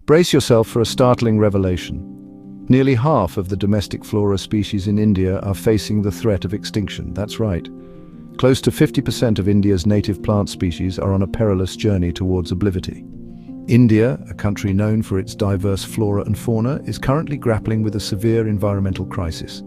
Brace yourself for a startling revelation. Nearly half of the domestic flora species in India are facing the threat of extinction. That's right. Close to 50% of India's native plant species are on a perilous journey towards oblivion. India, a country known for its diverse flora and fauna, is currently grappling with a severe environmental crisis.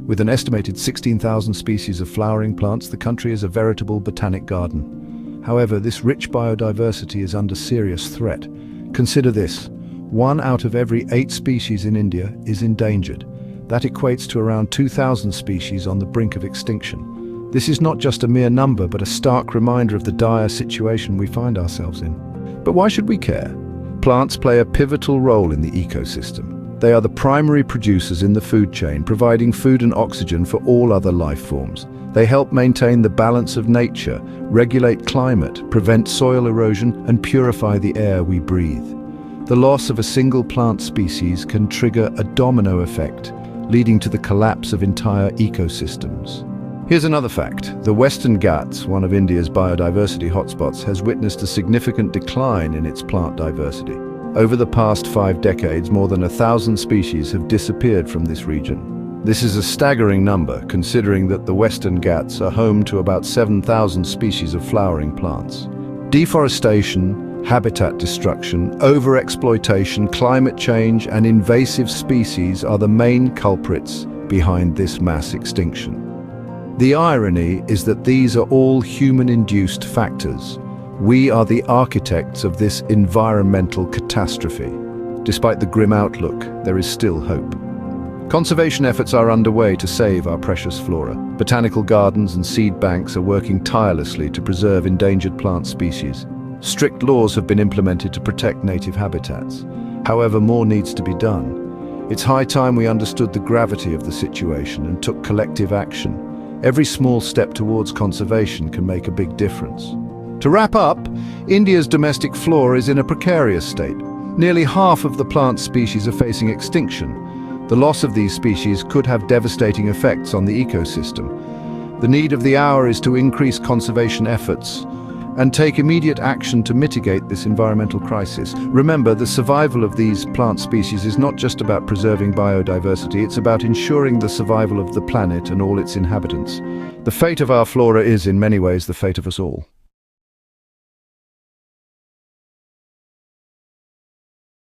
With an estimated 16,000 species of flowering plants, the country is a veritable botanic garden. However, this rich biodiversity is under serious threat. Consider this: 1 out of every 8 species in India is endangered. That equates to around 2,000 species on the brink of extinction. This is not just a mere number, but a stark reminder of the dire situation we find ourselves in. But why should we care? Plants play a pivotal role in the ecosystem. They are the primary producers in the food chain, providing food and oxygen for all other life forms. They help maintain the balance of nature, regulate climate, prevent soil erosion, and purify the air we breathe. The loss of a single plant species can trigger a domino effect, leading to the collapse of entire ecosystems. Here's another fact. The Western Ghats, one of India's biodiversity hotspots, has witnessed a significant decline in its plant diversity. Over the past 5 decades, more than 1,000 species have disappeared from this region. This is a staggering number, considering that the Western Ghats are home to about 7,000 species of flowering plants. Deforestation, habitat destruction, overexploitation, climate change, and invasive species are the main culprits behind this mass extinction. The irony is that these are all human-induced factors. We are the architects of this environmental catastrophe. Despite the grim outlook, there is still hope. Conservation efforts are underway to save our precious flora. Botanical gardens and seed banks are working tirelessly to preserve endangered plant species. Strict laws have been implemented to protect native habitats. However, more needs to be done. It's high time we understood the gravity of the situation and took collective action. Every small step towards conservation can make a big difference. To wrap up, India's domestic flora is in a precarious state. Nearly half of the plant species are facing extinction. The loss of these species could have devastating effects on the ecosystem. The need of the hour is to increase conservation efforts and take immediate action to mitigate this environmental crisis. Remember, the survival of these plant species is not just about preserving biodiversity, it's about ensuring the survival of the planet and all its inhabitants. The fate of our flora is, in many ways, the fate of us all.